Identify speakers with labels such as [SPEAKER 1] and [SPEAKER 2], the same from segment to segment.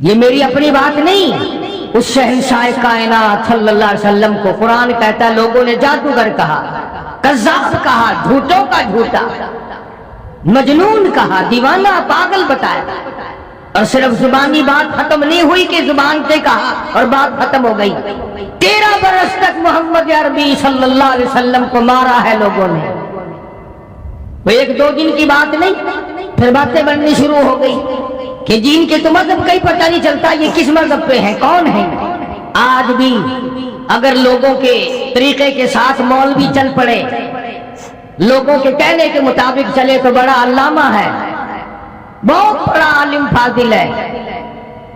[SPEAKER 1] یہ میری اپنی بات نہیں، اس شہنشاہ کائنات صلی اللہ علیہ وسلم کو قرآن کہتا ہے لوگوں نے جادوگر کہا، کذاب کہا، جھوٹوں کا جھوٹا، مجنون کہا، دیوانہ پاگل بتایا، اور صرف زبانی بات ختم نہیں ہوئی کہ زبان سے کہا اور بات ختم ہو گئی۔ 13 برس تک محمد عربی صلی اللہ علیہ وسلم کو مارا ہے لوگوں نے، وہ 1-2 دن کی بات نہیں، پھر باتیں بننی شروع ہو گئی کہ جن کے تو مذہب کا ہی پتہ نہیں چلتا یہ کس مذہب پہ ہیں، کون ہیں۔ آج بھی اگر لوگوں کے طریقے کے ساتھ مولوی چل پڑے، لوگوں کے کہنے کے مطابق چلے تو بڑا علامہ ہے، بہت بڑا عالم فاضل ہے،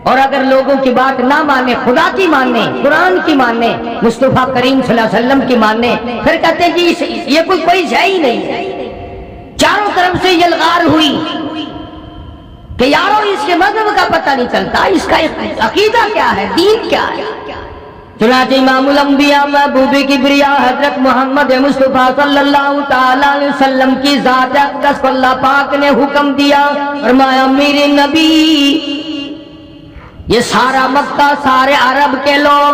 [SPEAKER 1] اور اگر لوگوں کی بات نہ مانے، خدا کی مانے، قرآن کی مانے، مصطفیٰ کریم صلی اللہ علیہ وسلم کی مانے، پھر کہتے ہیں جی یہ کوئی شے ہی نہیں۔ چاروں طرف سے یلغار ہوئی کہ یارو اس کے مذہب کا پتہ نہیں چلتا، اس کا عقیدہ کیا ہے، دین کیا ہے۔ چنانچہ امام الانبیاء محبوب کبریا حضرت محمد مصطفیٰ صلی اللہ تعالی علیہ وسلم کی ذات اقدس کو اللہ پاک نے حکم دیا، فرمایا میرے نبی یہ سارا مکہ، سارے عرب کے لوگ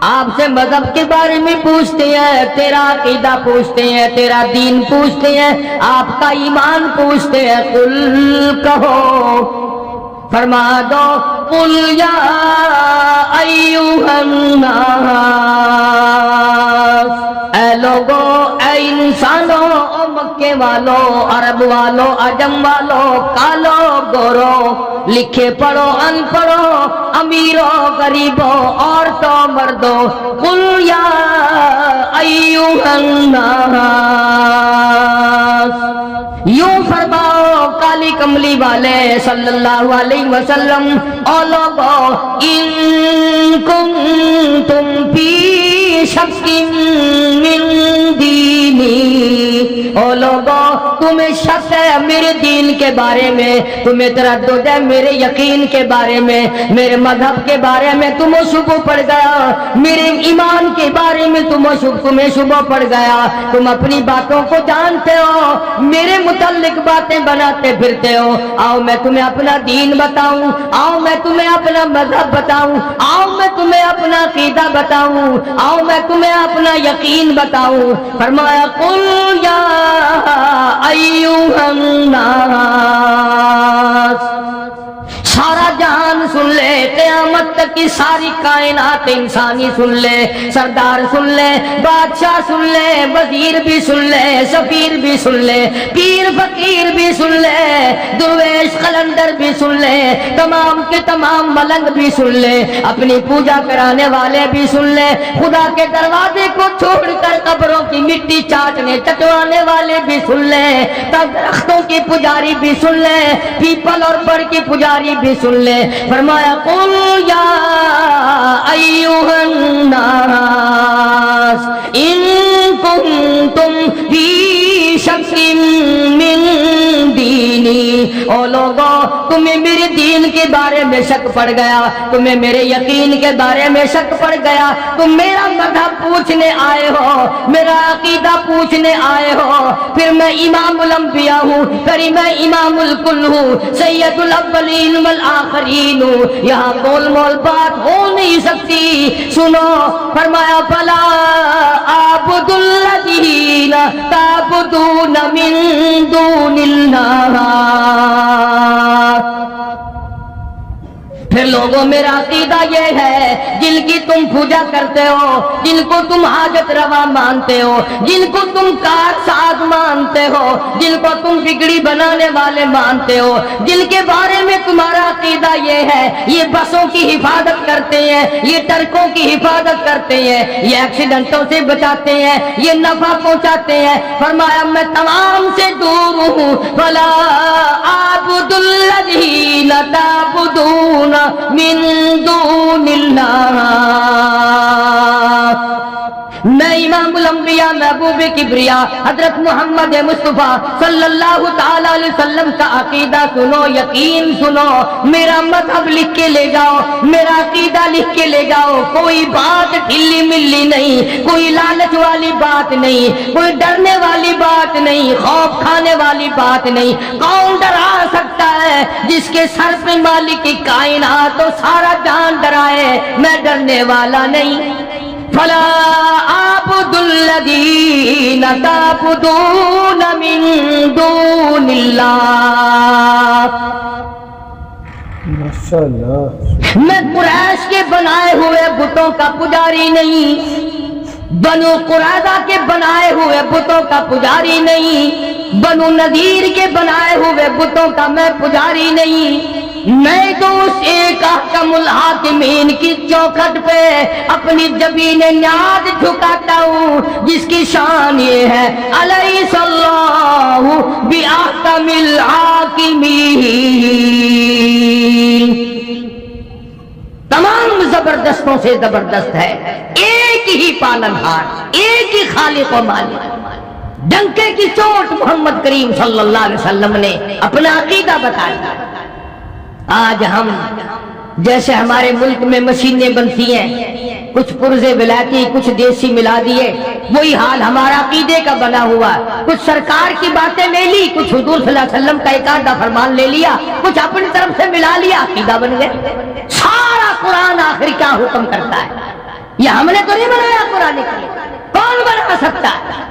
[SPEAKER 1] آپ سے مذہب کے بارے میں پوچھتے ہیں، تیرا عقیدہ پوچھتے ہیں، تیرا دین پوچھتے ہیں، آپ کا ایمان پوچھتے ہیں، قل کہو، فرما دو، قل یا ایھا الناس، اے لوگو، اے انسانوں، او مکے والو، عرب والو، عجم والو، کالو گورو، لکھے پڑھو ان پڑھو، امیرو غریبو، عورتوں مردو، قل یا ایھا الناس، یوں فرماؤ کالی کملی والے صلی اللہ علیہ وسلم، او لوگو، ان کنتم فی شک من دینی، او لوگو تمہیں شک ہے میرے دین کے بارے میں، تمہیں تردد ہے میرے یقین کے بارے میں، میرے مذہب کے بارے میں تمہیں شبہ پڑ گیا، میرے ایمان کے بارے میں تمہیں شبہ پڑ گیا، تم اپنی باتوں کو جانتے ہو، میرے متعلق باتیں بناتے پھرتے ہو، آؤ میں تمہیں اپنا دین بتاؤں، آؤ میں تمہیں اپنا مذہب بتاؤں، آؤ میں تمہیں اپنا عقیدہ بتاؤں، آؤ میں تمہیں اپنا یقین بتاؤں۔ فرمایا قل یا ایھا الناس، سارا جہان سن لے، قیامت تک کی ساری کائنات انسانی سن لے، سردار سن لے، بادشاہ سن لے، وزیر بھی سن لے، سفیر بھی سن لے، پیر فقیر بھی سن لے، درویش قلندر بھی سن لے، تمام کے تمام ملنگ بھی سن لے، اپنی پوجا کرانے والے بھی سن لے، خدا کے دروازے کو چھوڑ کر قبروں کی مٹی چاٹنے چٹوانے والے بھی سن لے، درختوں کی پجاری بھی سن لے، پیپل اور بڑ کی پجاری بھی سن لے۔ فرمایا قل یا ایھا الناس ان کنتم فی شک من دینی، او لوگو تمہیں میرے دین کے بارے میں شک پڑ گیا، تمہیں میرے یقین کے بارے میں شک پڑ گیا، تم میرا مذہب پوچھنے آئے ہو، میرا عقیدہ پوچھنے آئے ہو، پھر میں امام الانبیاء ہوں، پھر میں امام الکل ہوں، سید الاولین والآخرین ہوں، یہاں گول مول بات ہو نہیں سکتی۔ سنو، فرمایا فلا اعبد الذین تعبدون من دون اللہ، پھر لوگوں میرا عقیدہ یہ ہے جن کی تم پوجا کرتے ہو، جن کو تم حاجت روا مانتے ہو، جن کو تم کار ساز مانتے ہو، جن کو تم بگڑی بنانے والے مانتے ہو، جن کے بارے میں تمہارا عقیدہ یہ ہے یہ بسوں کی حفاظت کرتے ہیں، یہ ٹرکوں کی حفاظت کرتے ہیں، یہ ایکسیڈنٹوں سے بچاتے ہیں، یہ نفع پہنچاتے ہیں، فرمایا میں تمام سے دور ہوں۔ فلا اعبد الذین تعبدون من دون اللہ، میں امام الانبیاء انبیاء محبوب کبریا حضرت محمد مصطفیٰ صلی اللہ تعالی علیہ وسلم کا عقیدہ سنو، یقین سنو، میرا مذہب لکھ کے لے جاؤ، میرا عقیدہ لکھ کے لے جاؤ، کوئی بات ڈھیلی ملی نہیں، کوئی لالچ والی بات نہیں، کوئی ڈرنے والی بات نہیں، خوف کھانے والی بات نہیں۔ کون ڈرا سکتا ہے؟ جس کے سر پہ مالک کی کائنات تو سارا جان ڈرائے، میں ڈرنے والا نہیں۔ فلا اعبد الذین تعبدون من دون اللہ،
[SPEAKER 2] ماشاءاللہ،
[SPEAKER 1] میں قریش کے بنائے ہوئے بتوں کا پجاری نہیں، بنو قریظہ کے بنائے ہوئے بتوں کا پجاری نہیں، بنو نذیر کے بنائے ہوئے بتوں کا میں پجاری نہیں۔ میں تو اس ایک احکم الحاکمین کی چوکھٹ پہ اپنی جبین نیاز جھکاتا ہوں، جس کی شان یہ ہے الیس اللہ باحکم الحاکمین۔ تمام زبردستوں سے زبردست ہے، ایک ہی پالنہار، ایک ہی خالق و مالک۔ ڈنکے کی چوٹ محمد کریم صلی اللہ علیہ وسلم نے اپنا عقیدہ بتایا۔ آج ہم جیسے ہمارے ملک میں مشینیں بنتی ہیں، کچھ پرزے ولایتی کچھ دیسی ملا دیے، وہی حال ہمارا عقیدے کا بنا ہوا۔ کچھ سرکار کی باتیں لے لی، کچھ حضور صلی اللہ علیہ وسلم کا ایک آدھا فرمان لے لیا، کچھ اپنی طرف سے ملا لیا، عقیدہ بن گئے۔ سارا قرآن آخر کیا حکم کرتا ہے؟ یہ ہم نے تو نہیں بنایا قرآن کریم، کون بنا سکتا ہے؟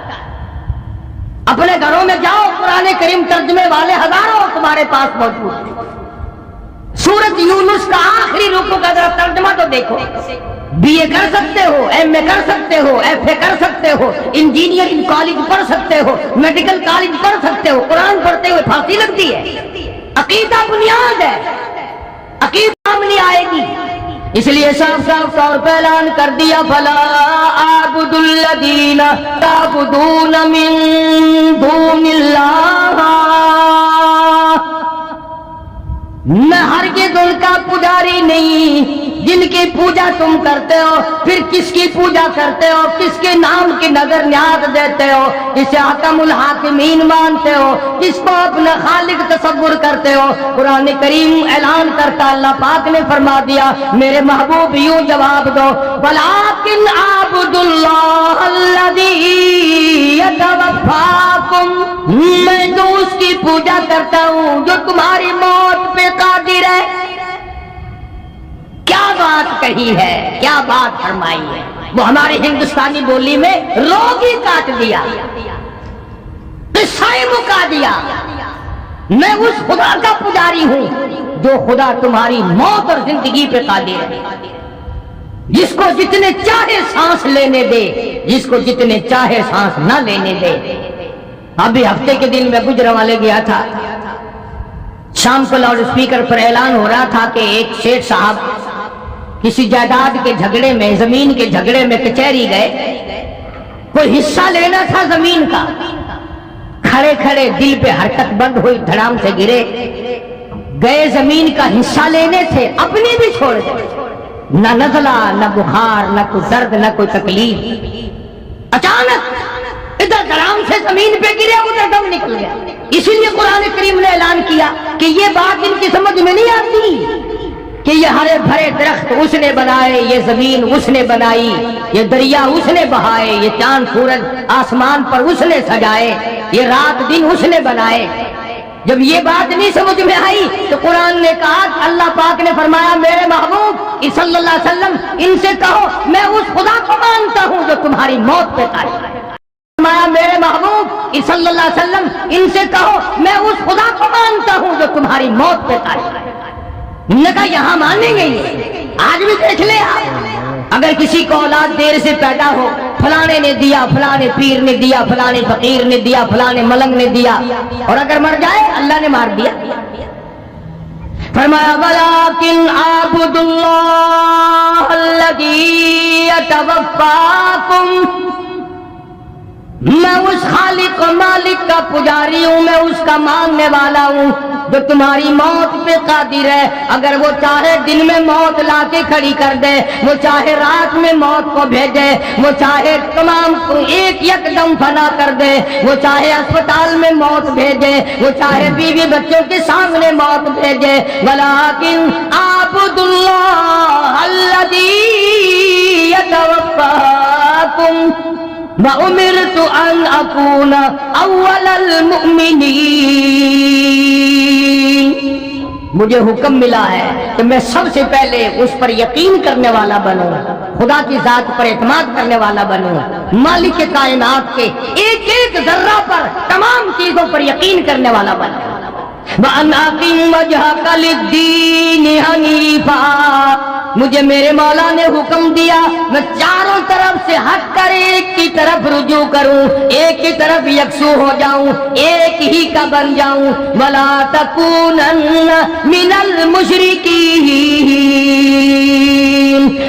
[SPEAKER 1] اپنے گھروں میں جاؤ، قرآن کریم ترجمے والے ہزاروں تمہارے پاس موجود ہیں۔ سورۃ یونس کا آخری رکوع کا ذرا ترجمہ تو دیکھو، بی اے کر سکتے ہو، ایم اے کر سکتے ہو، ایف اے کر سکتے ہو، انجینئرنگ کالج پڑھ سکتے ہو، میڈیکل کالج پڑھ سکتے ہو، قرآن پڑھتے ہوئے پھانسی لگتی ہے۔ عقیدہ بنیاد ہے، عقیدہ نہیں آئے گی، اس لیے صاف صاف طور پہ اعلان کر دیا فلا اعبد الذین تعبدون من دون اللہ، میں ہرگز ان کا پجاری نہیں جن کی پوجا تم کرتے ہو۔ پھر کس کی پوجا کرتے ہو؟ کس کے نام کی نظر نیاز دیتے ہو؟ کسے حکم الحاکمین مانتے ہو؟ کس کو اپنا خالق تصور کرتے ہو؟ قرآن کریم اعلان کرتا، اللہ پاک نے فرما دیا میرے محبوب یوں جواب دو وَلَٰكِنْ أَعْبُدُ اللَّهَ الَّذِي يَتَوَفَّاكُمْ، میں تو اس کی پوجا کرتا ہوں جو تمہاری موت پہ قادر ہے۔ کیا بات کہی ہے، کیا بات فرمائی ہے! وہ ہماری ہندوستانی بولی میں روگ ہی کاٹ دیا، قصہ ہی مکا دیا۔ میں اس خدا کا پجاری ہوں جو خدا تمہاری موت اور زندگی پہ قادر ہے، جس کو جتنے چاہے سانس لینے دے، جس کو جتنے چاہے سانس نہ لینے دے۔ ابھی ہفتے کے دن میں گجرانوالے گیا تھا، شام کو لاؤڈ اسپیکر پر اعلان ہو رہا تھا کہ ایک شیخ صاحب کسی جائیداد کے جھگڑے میں، زمین کے جھگڑے میں کچہری گئے، کوئی حصہ لینا تھا زمین کا، کھڑے کھڑے دل پہ حرکت بند ہوئی، دھڑام سے گرے، گئے زمین کا حصہ لینے تھے، اپنی بھی چھوڑ گئے، نہ نزلہ، نہ بخار، نہ کوئی درد، نہ کوئی تکلیف۔ اچانک ادھر دھڑام سے زمین پہ گرے، ادھر دم نکل گیا۔ اسی لیے قرآن کریم نے اعلان کیا کہ یہ بات ان کی سمجھ میں نہیں آتی کہ یہ ہرے بھرے درخت اس نے بنائے، یہ زمین اس نے بنائی، یہ دریا اس نے بہائے، یہ چاند سورج آسمان پر اس نے سجائے، یہ رات دن اس نے بنائے۔ جب یہ بات نہیں سمجھ میں آئی تو قرآن نے کہا، اللہ پاک نے فرمایا میرے محبوب صلی اللہ علیہ وسلم ان سے کہو میں اس خدا کو مانتا ہوں جو تمہاری موت پہ قادر ہے۔ فرمایا میرے محبوب صلی اللہ علیہ وسلم ان سے کہو میں اس خدا کو مانتا ہوں جو تمہاری موت پہ قادر ہے۔ نے کہا یہاں مانیں گے، آج بھی دیکھ لے آپ، اگر کسی کو اولاد دیر سے پیدا ہو، فلانے نے دیا، فلانے پیر نے دیا، فلانے فقیر نے دیا، فلانے ملنگ نے دیا، اور اگر مر جائے اللہ نے مار دیا۔ فرمایا وَلَٰكِنْ أَعْبُدُ اللَّهَ الَّذِي يَتَوَفَّاكُمْ، میں اس خالق و مالک کا پجاری ہوں، میں اس کا ماننے والا ہوں جو تمہاری موت پہ قادر ہے، اگر وہ چاہے دن میں موت لا کے کھڑی کر دے، وہ چاہے رات میں موت کو بھیجے، وہ چاہے تمام کو ایک یکدم فنا کر دے، وہ چاہے اسپتال میں موت بھیجے، وہ چاہے بیوی بچوں کے سامنے موت بھیجے، ولیکن اعبدوا اللہ الذی یتوفاکم وَأُمِرْتُ أَنْ أَكُونَ أَوَّلَ الْمُؤْمِنِينَ، مجھے حکم ملا ہے کہ میں سب سے پہلے اس پر یقین کرنے والا بنوں، خدا کی ذات پر اعتماد کرنے والا بنوں، مالک کائنات کے ایک ایک ذرہ پر، تمام چیزوں پر یقین کرنے والا بنوں۔ وَأَنْ أَقِمْ وَجْهَكَ لِلدِّينِ حَنِيفًا، مجھے میرے مولا نے حکم دیا میں چاروں طرف سے ہٹ کر ایک کی طرف رجوع کروں، ایک کی طرف یکسو ہو جاؤں، ایک ہی کا بن جاؤں۔ وَلَا تَكُونَنَّ مِنَ الْمُشْرِكِينَ،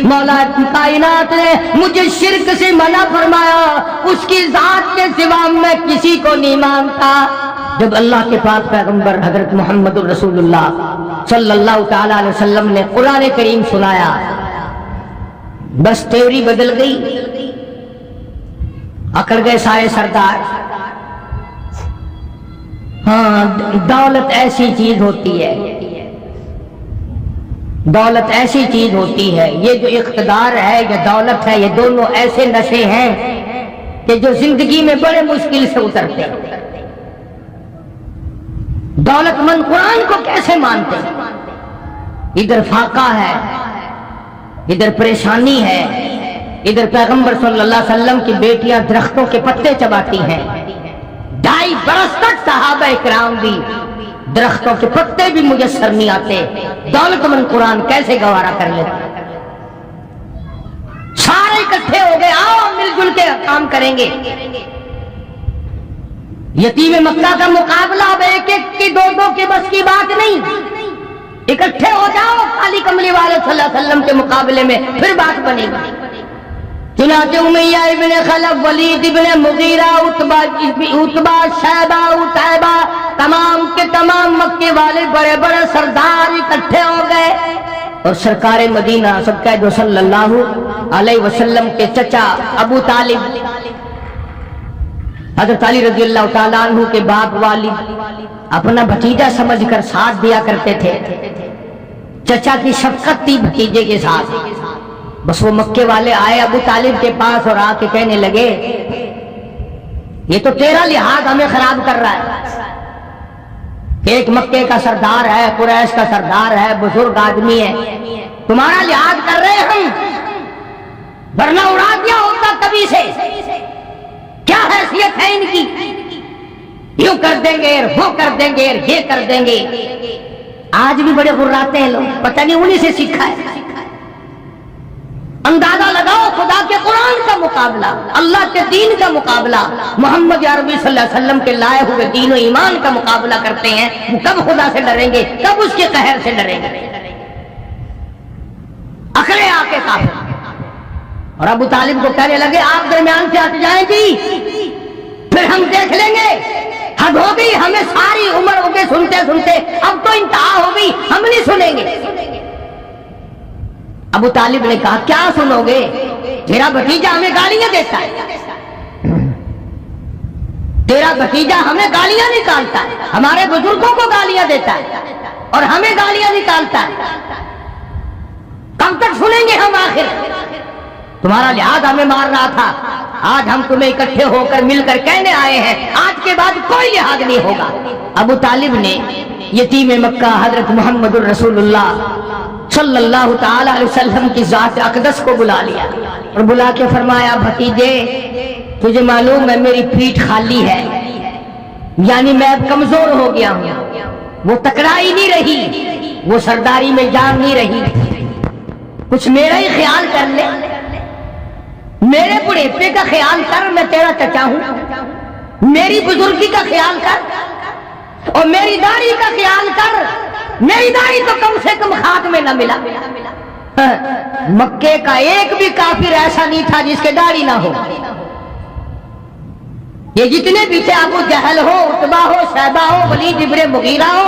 [SPEAKER 1] مولا کائنات نے مجھے شرک سے منع فرمایا، اس کی ذات کے سوا میں کسی کو نہیں مانتا۔ جب اللہ کے پاک پیغمبر حضرت محمد رسول اللہ صلی اللہ تعالی علیہ وسلم نے قرآن کریم سنایا، بس تیوری بدل گئی، اکڑ گئے سارے سردار۔ ہاں، دولت ایسی چیز ہوتی ہے، دولت ایسی چیز ہوتی ہے، یہ جو اقتدار ہے یا دولت ہے، یہ دونوں ایسے نشے ہیں کہ جو زندگی میں بڑے مشکل سے اترتے ہیں۔ دولت مند قرآن کو کیسے مانتے ہیں؟ ادھر فاقہ ہے، ادھر پریشانی ہے، ادھر پیغمبر صلی اللہ علیہ وسلم کی بیٹیاں درختوں کے پتے چباتی ہیں، 2.5 برس تک صحابہ کرام بھی درختوں کے پتے بھی میسر نہیں آتے، دولت مند قرآن کیسے گوارا کر لیتے؟ سارے اکٹھے ہو گئے، آؤ مل جل کے کام کریں گے۔ یتیم مکہ کا مقابلہ اب ایک ایک کی دو دو کے بس کی بات نہیں، اکٹھے ہو جاؤ کالی کملی والے صلی اللہ علیہ وسلم کے مقابلے میں، پھر بات بنے گی۔ چنانچہ امیہ ابن خلف، ولید ابن مغیرہ، عتبہ، شیبہ، عتیبہ، تمام کے تمام مکے والے بڑے بڑے سردار اکٹھے ہو گئے، اور سرکار مدینہ سب کہہ دو صلی اللہ علیہ وسلم کے چچا ابو طالب، حضرت علی رضی اللہ تعالیٰ عنہ کے باپ والد اپنا بھتیجا سمجھ کر ساتھ دیا کرتے تھے، چچا کی شفقت تھی بھتیجے کے ساتھ۔ بس وہ مکے والے آئے ابو طالب کے پاس اور آ کے کہنے لگے، یہ تو تیرا لحاظ ہمیں خراب کر رہا ہے، ایک مکے کا سردار ہے، قریش کا سردار ہے، بزرگ آدمی ہے، تمہارا لحاظ کر رہے ہم، ورنہ اڑا دیا ہوتا کبھی سے، کیا حیثیت ہے ان کی، یوں کر دیں گے وہ کر دیں گے یہ کر دیں گے۔ آج بھی بڑے غراتے ہیں لوگ، پتہ نہیں انہی سے سیکھا ہے۔ اندازہ لگاؤ، خدا کے قرآن کا مقابلہ، اللہ کے دین کا مقابلہ، محمد عربی صلی اللہ علیہ وسلم کے لائے ہوئے دین و ایمان کا مقابلہ کرتے ہیں، وہ کب خدا سے ڈریں گے، کب اس کے قہر سے ڈریں گے؟ اکڑے آ کے کافر، اور ابو طالب کو کہنے لگے آپ درمیان سے ہٹ جائیں گی، پھر ہم دیکھ لیں گے، حد ہو گئی، ہمیں ساری عمر ہو گئی سنتے سنتے، اب تو انتہا ہو گئی، ہم نہیں سنیں گے۔ ابو طالب نے کہا کیا سنو گے، میرا بھتیجا ہمیں گالیاں دیتا ہے، تیرا بھتیجا ہمیں گالیاں نکالتا ہے، ہمارے بزرگوں کو گالیاں دیتا ہے اور ہمیں گالیاں نکالتا ہے، کب تک سنیں گے ہم؟ آخر تمہارا لحاظ ہمیں مار رہا تھا، آج ہم تمہیں اکٹھے ہو کر مل کر کہنے آئے ہیں آج کے بعد کوئی لحاظ نہیں ہوگا۔ ابو طالب نے یتیم مکہ حضرت محمد الرسول اللہ صلی اللہ تعالی علیہ وسلم کی ذات اقدس کو بلا لیا اور بلا کے فرمایا بھتیجے تجھے معلوم ہے میری پیٹھ خالی ہے، یعنی میں اب کمزور ہو گیا ہوں، وہ تکڑائی نہیں رہی، وہ سرداری میں جان نہیں رہی، کچھ میرا ہی خیال کر لے، میرے بڑھیپے کا خیال کر، میں تیرا چچا ہوں، میری بزرگی کا خیال کر اور میری داڑھی کا خیال کر، میری داڑھی تو کم سے کم خاک میں نہ ملا۔ مکے کا ایک بھی کافر ایسا نہیں تھا جس کے داڑھی نہ ہو، یہ جتنے بھی تھے، ابو جہل ہو، عتبہ ہو، شیبہ ہو، ولید ابن مغیرہ ہو،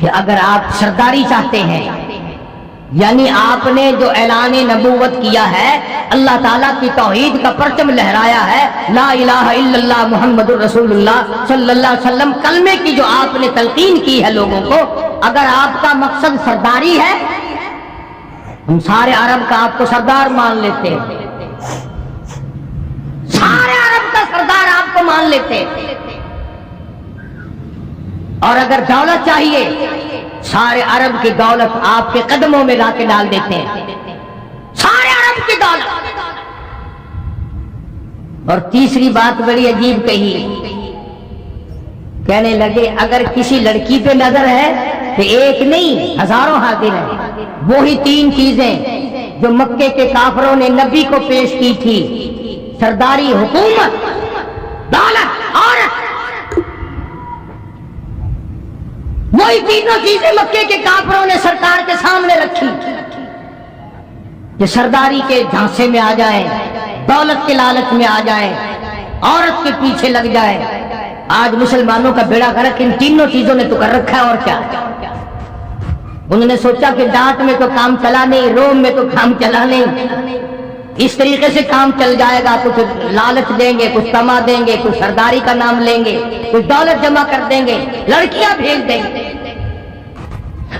[SPEAKER 1] کہ اگر آپ سرداری چاہتے ہیں، یعنی آپ نے جو اعلان نبوت کیا ہے، اللہ تعالیٰ کی توحید کا پرچم لہرایا ہے، لا الہ الا اللہ محمد الرسول اللہ صلی اللہ علیہ وسلم کلمے کی جو آپ نے تلقین کی ہے لوگوں کو، اگر آپ کا مقصد سرداری ہے، ہم سارے عرب کا آپ کو سردار مان لیتے ہیں، سارے عرب کا سردار آپ کو مان لیتے ہیں، اور اگر دولت چاہیے، سارے عرب کی دولت آپ کے قدموں میں لا کے ڈال دیتے ہیں، سارے عرب کی دولت۔ اور تیسری بات بڑی عجیب کہی، کہنے لگے اگر کسی لڑکی پہ نظر ہے تو ایک نہیں ہزاروں حاضر ہیں، وہی تین چیزیں جو مکے کے کافروں نے نبی کو پیش کی تھی، سرداری، حکومت، دولت، عورت، وہی تینوں چیزیں مکے کے کافروں نے سرکار کے سامنے رکھی کہ سرداری کے جھانسے میں آ جائیں، دولت کے لالچ میں آ جائیں، عورت کے پیچھے لگ جائیں۔ آج مسلمانوں کا بیڑا غرق ان تینوں چیزوں نے تو کر رکھا ہے، اور کیا؟ انہوں نے سوچا کہ ڈانٹ میں تو کام چلا نہیں، روم میں تو کام چلا نہیں، اس طریقے سے کام چل جائے گا تو پھر لالچ دیں گے، کچھ تما دیں گے، کچھ سرداری کا نام لیں گے، کچھ دولت جمع کر دیں گے، لڑکیاں بھیج دیں گے۔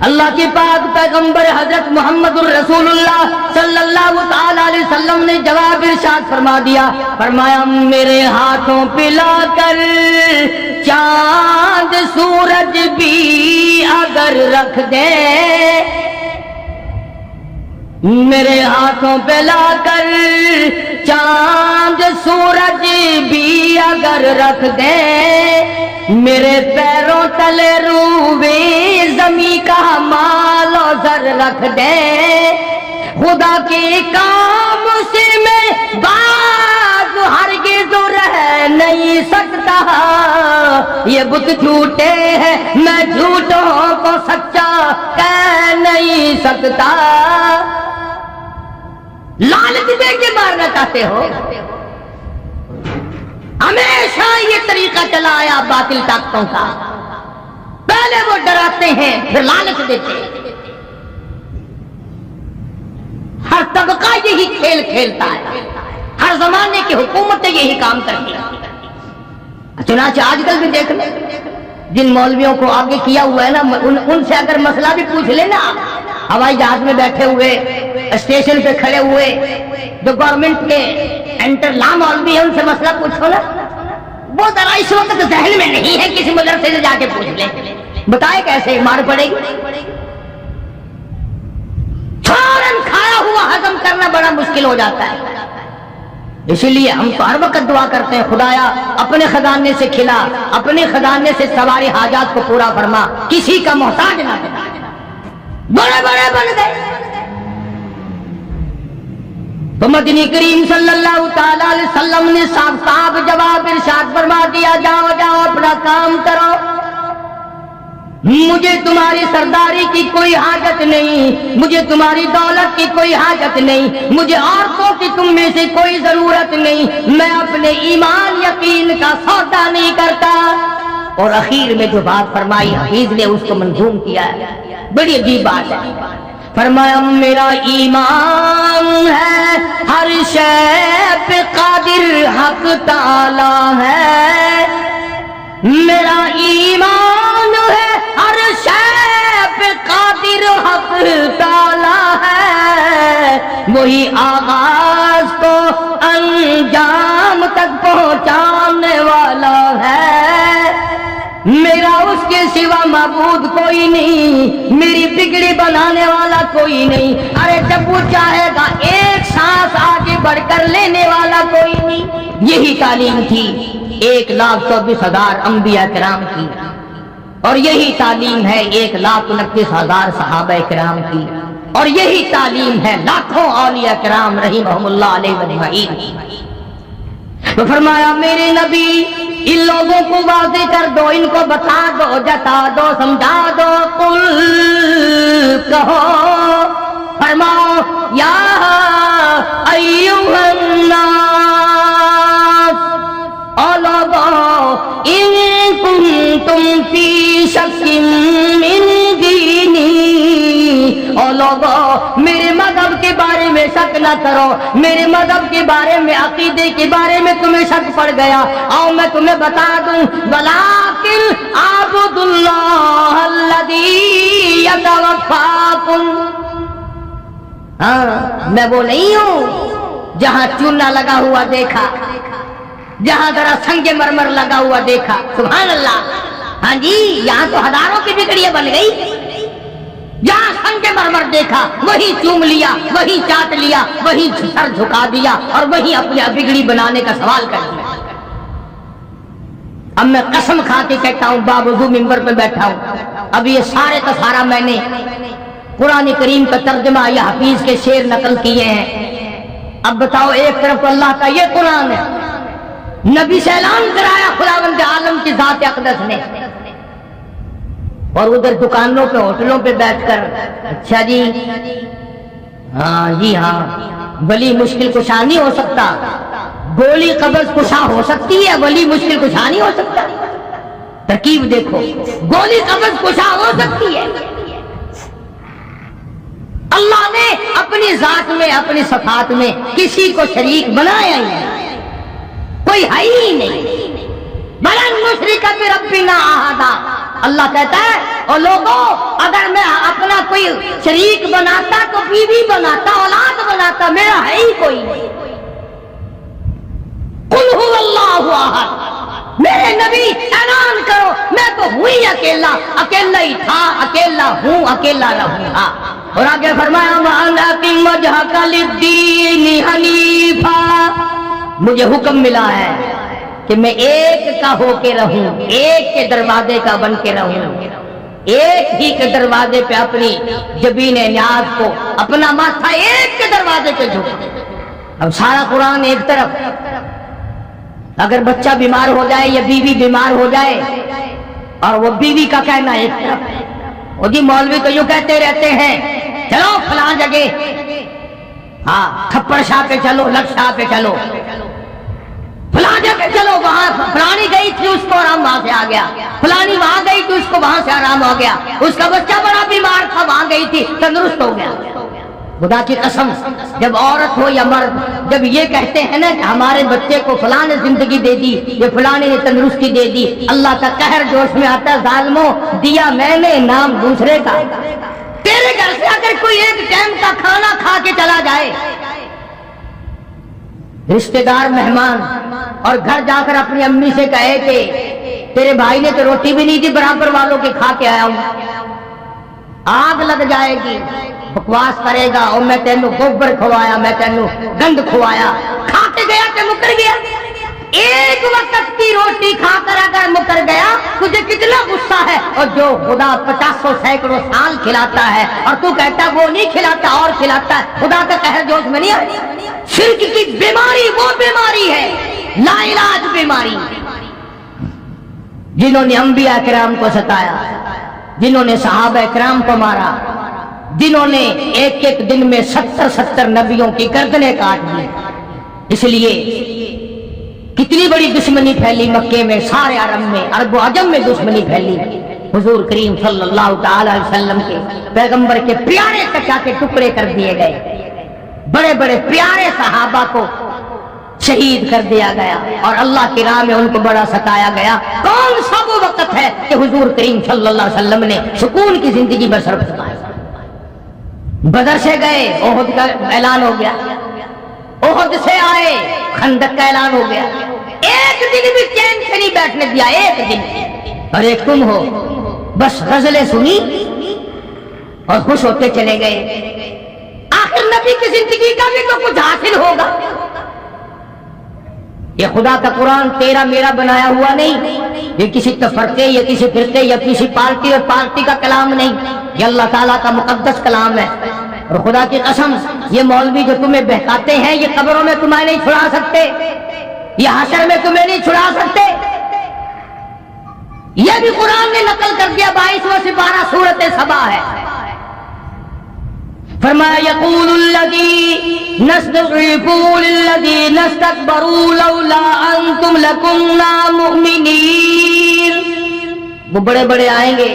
[SPEAKER 1] اللہ کے پاک پیغمبر حضرت محمد الرسول اللہ صلی اللہ تعالی علیہ وسلم نے جواب ارشاد فرما دیا، فرمایا میرے ہاتھوں پہ لا کر چاند سورج بھی اگر رکھ دے، میرے ہاتھوں پہ لا کر چاند سورج بھی اگر رکھ دے، میرے پیروں تلے روبے زمین کا مال و زر رکھ دے، خدا کے کام سے میں باز ہرگز رہ نہیں سکتا، یہ بت جھوٹے ہیں میں جھوٹوں کو سچا کہہ نہیں سکتا۔ لالچ دے کے مارنا چاہتے ہو؟ ہمیشہ یہ طریقہ چلا آیا باطل طاقتوں کا، پہلے وہ ڈراتے ہیں پھر لالچ دیتے ہیں۔ ہر طبقہ یہی کھیل کھیلتا ہے، ہر زمانے کی حکومتیں یہی کام کرتی ہیں۔ چنانچہ آج کل بھی دیکھ لیں، جن مولویوں کو آگے کیا ہوا ہے نا، ان سے اگر مسئلہ بھی پوچھ لیں نا، ہوائی جہاز میں بیٹھے ہوئے، اسٹیشن پہ کھڑے ہوئے، جو گورنمنٹ کے انٹر لا مولوی ہے، ان سے مسئلہ پوچھو نا، وہ ذرا اس وقت ذہن میں نہیں ہے، کسی مدرسے سے جا کے پوچھ لیں، بتائے کیسے مار پڑے گی؟ فوراً کھایا ہوا ہضم کرنا بڑا مشکل ہو جاتا ہے۔ اسی لیے ہم تو ہر وقت دعا کرتے ہیں، خدایا اپنے خزانے سے کھلا، اپنے خزانے سے سواری حاجات کو پورا فرما، کسی کا محتاج نہ بنا۔ بڑے بڑے بن گئے تو مدنی کریم صلی اللہ تعالی علیہ وسلم نے صاف صاف جواب ارشاد فرما دیا، جاؤ جاؤ اپنا کام کرو، مجھے تمہاری سرداری کی کوئی حاجت نہیں، مجھے تمہاری دولت کی کوئی حاجت نہیں، مجھے عورتوں کی تم میں سے کوئی ضرورت نہیں، میں اپنے ایمان یقین کا سودا نہیں کرتا۔ اور اخیر میں جو بات فرمائی حفیظ نے اس کو منظوم کیا ہے، بڑی عجیب بات ہے، فرمایا میرا ایمان ہے ہر شے پہ قادر حق تعالی ہے، میرا ایمان ہے ہر شے پہ قادر حق تعالی ہے، وہی آغاز کو انجام تک پہنچانے والا ہے، میرا اس کے سوا معبود کوئی نہیں، میری بگڑی بنانے والا کوئی نہیں، ارے جب وہ چاہے گا ایک سانس آگے بڑھ کر لینے والا کوئی نہیں۔ یہی تعلیم تھی 1,24,000 انبیاء کرام کی، اور یہی تعلیم ہے 1,29,000 صحابہ کرام کی، اور یہی تعلیم ہے لاکھوں اولیاء کرام رحمہم اللہ علیہ اجمعین۔ تو فرمایا میرے نبی ان لوگوں کو واضح کر دو، ان کو بتا دو، جتا دو، سمجھا دو، قل کہو، فرماؤ یا ایھا الناس، اے لوگو ان کنتم فی شک من لوگوں میرے مذہب کے بارے میں شک نہ کرو، میرے مذہب کے بارے میں، عقیدے کے بارے میں تمہیں شک پڑ گیا، آؤ میں تمہیں بتا دوں، وَلَٰكِنْ اعْبُدُوا اللَّهَ الَّذِي يَتَوَفَّاكُمْ۔ ہاں میں وہ نہیں ہوں جہاں چونا لگا ہوا دیکھا، جہاں ذرا سنگ مرمر لگا ہوا دیکھا، سبحان اللہ، ہاں جی یہاں تو ہزاروں کی بگڑیاں بن گئی، جہاں سنگ مرمر دیکھا وہی چوم لیا، وہی چاٹ لیا، وہی سر جھکا دیا اور وہی اپنے بگڑی بنانے کا سوال کر دیا۔ اب میں قسم کھا کے کہتا ہوں، باوضو منبر پہ بیٹھا ہوں، اب یہ سارے کا سارا میں نے قرآن کریم کا ترجمہ یا حفیظ کے شعر نقل کیے ہیں۔ اب بتاؤ، ایک طرف اللہ کا یہ قرآن ہے، نبی سے اعلان کرایا خداوند عالم کی ذات اقدس نے، اور ادھر دکانوں پہ ہوٹلوں پہ بیٹھ کر اچھا جی ہاں جی ہاں ولی مشکل کشا نہیں ہو سکتا، گولی قبض کشا ہو سکتی ہے، ولی مشکل کشا نہیں ہو سکتا۔ ترکیب دیکھو، گولی قبض کشا ہو سکتی ہے، اللہ نے اپنی ذات میں، اپنی صفات میں کسی کو شریک بنایا ہی نہیں، کوئی ہے ہی نہیں۔ بلن مشرک بربنا احدا، اللہ کہتا ہے اور لوگوں اگر میں اپنا کوئی شریک بناتا تو بیوی بناتا، اولاد بناتا، میرا ہے ہی کوئی نہیں۔ قل هو اللہ احد، میرے نبی اعلان کرو میں تو ہوں ہی اکیلا، اکیلا ہی تھا، اکیلا ہوں، اکیلا رہوں گا۔ اور آگے فرمایا وَأَنْ أَقِمْ وَجْهَكَ لِلدِّينِ حَنِيفًا، مجھے حکم ملا ہے کہ میں ایک کا ہو کے رہوں، ایک کے دروازے کا بن کے رہوں، ایک ہی کے دروازے پہ اپنی جبین نیاز کو، اپنا ماتھا ایک کے دروازے پہ جھکا۔ اب سارا قرآن ایک طرف، اگر بچہ بیمار ہو جائے یا بیوی بیمار ہو جائے اور وہ بیوی کا کہنا ایک طرف، وہ جی مولوی تو یوں کہتے رہتے ہیں چلو فلاں جگہ، ہاں تھپڑ شاہ پہ چلو، لک شاہ پہ چلو، فلاں جگہ چلو، وہاں فلانی گئی تھی اس کو آرام وہاں سے آ گیا، فلانی وہاں گئی تھی اس کو وہاں سے آرام ہو گیا، اس کا بچہ بڑا بیمار تھا وہاں گئی تھی تندرست ہو گیا۔ خدا کی قسم، جب عورت ہو یا مرد جب یہ کہتے ہیں نا کہ ہمارے بچے کو فلاں نے زندگی دے دی، یہ فلاں نے تندرستی دے دی، اللہ کا قہر جوش میں آتا ہے، ظالموں دیا میں نے نام دوسرے کا۔ تیرے گھر سے اگر کوئی ایک ٹائم کا کھانا کھا کے چلا جائے، رشتہ دار مہمان، اور گھر جا کر اپنی امی سے کہے کہ تیرے بھائی نے تو روٹی بھی نہیں دی، برابر والوں کے کھا کے آیا ہوں، آگ لگ جائے گی، بکواس کرے گا اور میں تینوں گوبر کھوایا، میں تینوں گند کھوایا، کھا کے گیا کہ مکر گیا؟ ایک وقت کی روٹی کھا کر اگر مکر گیا تجھے کتنا غصہ ہے، اور جو خدا 50 سینکڑوں سال کھلاتا ہے اور تو کہتا ہے وہ نہیں کھلاتا اور کھلاتا ہے، خدا کا قہر جوش میں نہیں آتا۔ شرک کی بیماری وہ بیماری ہے، لا علاج بیماری، جنہوں نے انبیاء کرام کو ستایا، جنہوں نے صحابہ کرام کو مارا، جنہوں نے ایک ایک دن میں 70 نبیوں کی گردنیں کاٹ دی۔ اس لیے کتنی بڑی دشمنی پھیلی مکے میں، سارے عرب میں، عرب و عجم میں دشمنی پھیلی۔ حضور کریم صلی اللہ تعالی علیہ وسلم کے پیغمبر کے پیارے چچا کے ٹکڑے کر دیے گئے، بڑے بڑے پیارے صحابہ کو شہید کر دیا گیا، اور اللہ کی راہ میں ان کو بڑا ستایا گیا۔ کون سا وہ وقت ہے کہ حضور کریم صلی اللہ علیہ وسلم نے سکون کی زندگی بسر فرمائی؟ بدر سے گئے، احد کا اعلان ہو گیا، احد سے آئے، خندق کا اعلان ہو گیا، ایک دن بھی چین سے نہیں بیٹھنے دیا، ایک دن۔ اور ایک تم ہو بس غزلیں سنی اور خوش ہوتے چلے گئے۔ آخر نبی کی زندگی کا بھی تو کچھ حاصل ہوگا۔ یہ خدا کا قرآن تیرا میرا بنایا ہوا نہیں، یہ کسی تفرقے یا کسی فرقے یا کسی پارٹی اور پارٹی کا کلام نہیں، یہ اللہ تعالیٰ کا مقدس کلام ہے۔ اور خدا کی قسم یہ مولوی جو تمہیں بہکاتے ہیں یہ قبروں میں تمہیں نہیں چھڑا سکتے، یہ حشر میں تمہیں نہیں چھڑا سکتے۔ یہ بھی قرآن نے نقل کر دیا، 22واں سپارہ سورۃ سبا ہے۔ فرمایا یقول الذی نستضعفوا للذین استکبروا لولا انتم لکنا مؤمنین، وہ بڑے بڑے آئیں گے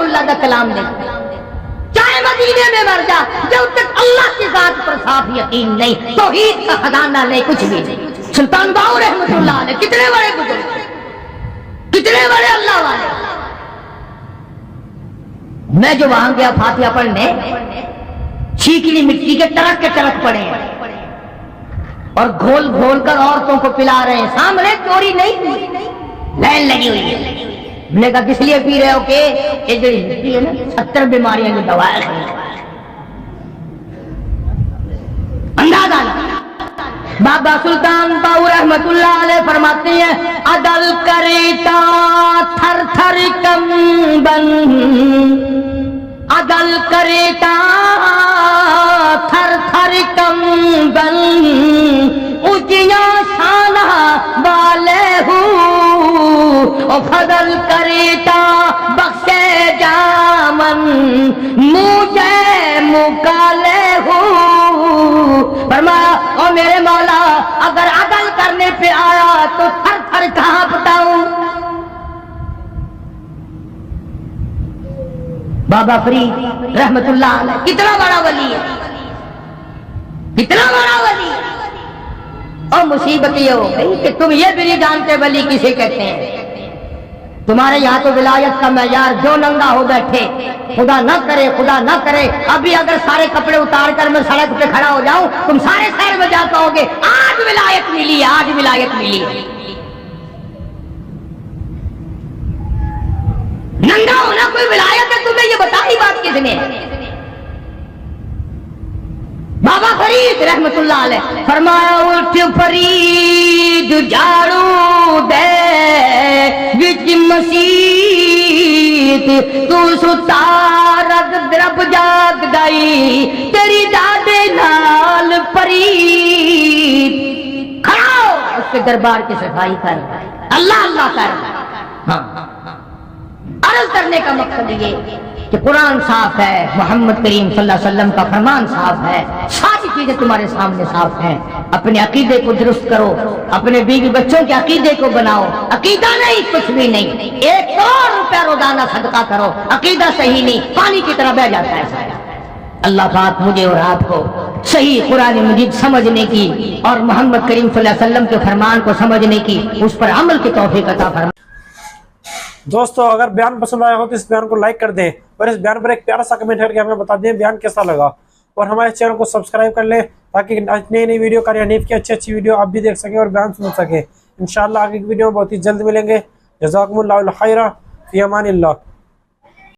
[SPEAKER 1] اللہ دا کلام نہیں، چاہے مدینے میں مر جا، جب تک اللہ کی ذات پر صاف یقین نہیں، توحید کا خزانہ نہیں، کچھ بھی نہیں۔ سلطان باؤ رحمۃ اللہ علیہ کتنے بڑے بزرگ، کتنے بڑے اللہ والے۔ میں جو وہاں گیا فاتحہ پڑھنے، چیکنی مٹی کے ٹرک پڑے ہیں اور گھول گھول کر عورتوں کو پلا رہے ہیں، سامنے چوری نہیں، لائن لگی ہوئی ہے۔ میں نے کہا کس لیے پی رہے ہو؟ کہ یہ جو مٹی ہے نا 70 بیماریاں کی دوا ہے۔ اندازہ بابا سلطان باؤ رحمت اللہ علیہ فرماتے ہیں عدل کریتا تھر تھر کمبن، عدل کریتا تھر تھر کمبن، اونچیاں شانہ والے ہوں، او فضل کریتا بخشے جامن، مجھے مکالے ہوں۔ فرمایا او میرے مولا اگر عدل کرنے پہ آیا تو تھر تھر کہاں بتاؤں۔ بابا فرید رحمت اللہ علیہ کتنا بڑا ولی ہے، کتنا بڑا ولی ہے۔ اور مصیبت یہ ہو گئی کہ تم یہ بھی نہیں جانتے ولی کسے کہتے ہیں۔ تمہارے یہاں تو ولایت کا معیار جو ننگا ہو بیٹھے، خدا نہ کرے خدا نہ کرے، ابھی اگر سارے کپڑے اتار کر میں سڑک پہ کھڑا ہو جاؤں تم سارے شہر میں جا کہو گے آج ولایت ملی ہے، آج ولایت ملی ہے۔ ننگا ہونا کوئی ولایت ہے تمہیں یہ بتائی بات کس نے؟ بابا فرید رحمت اللہ علیہ فرمایا اٹھ فرید جھاڑو دے وچ مسیت، تو ستارک درب جاگ گئی تیری دادے نال فرید۔ کھڑا ہو اس کے دربار کی صفائی کر، اللہ اللہ کر۔ ہاں عرض کرنے کا مقصد یہ کہ قرآن صاف ہے، محمد کریم صلی اللہ علیہ وسلم کا فرمان صاف ہے، ساری چیزیں تمہارے سامنے صاف ہیں۔ اپنے عقیدے کو درست کرو، اپنے بیوی بچوں کے عقیدے کو بناؤ، عقیدہ نہیں کچھ بھی نہیں، 100 روپیہ روزانہ صدقہ کرو، عقیدہ صحیح نہیں پانی کی طرح بہ جاتا ہے۔ اللہ پاک مجھے اور آپ کو صحیح قرآن مجید سمجھنے کی اور محمد کریم صلی اللہ علیہ وسلم کے فرمان کو سمجھنے کی، اس پر عمل کی توفیق عطا فرمائے۔
[SPEAKER 2] دوستو اگر بیان پسند آیا ہو تو اس بیان کو لائک کر دیں اور اس بیان پر ایک پیارا سا کمنٹ کر کے ہمیں بتا دیں بیان کیسا لگا، اور ہمارے چینل کو سبسکرائب کر لیں تاکہ نئی نئی ویڈیو قاری حنیف کی اچھی ویڈیو آپ بھی دیکھ سکیں اور بیان سن سکیں۔ انشاءاللہ آگے کی ویڈیو میں بہت ہی جلد ملیں گے۔ جزاکم اللہ الخیر، فی امان اللہ۔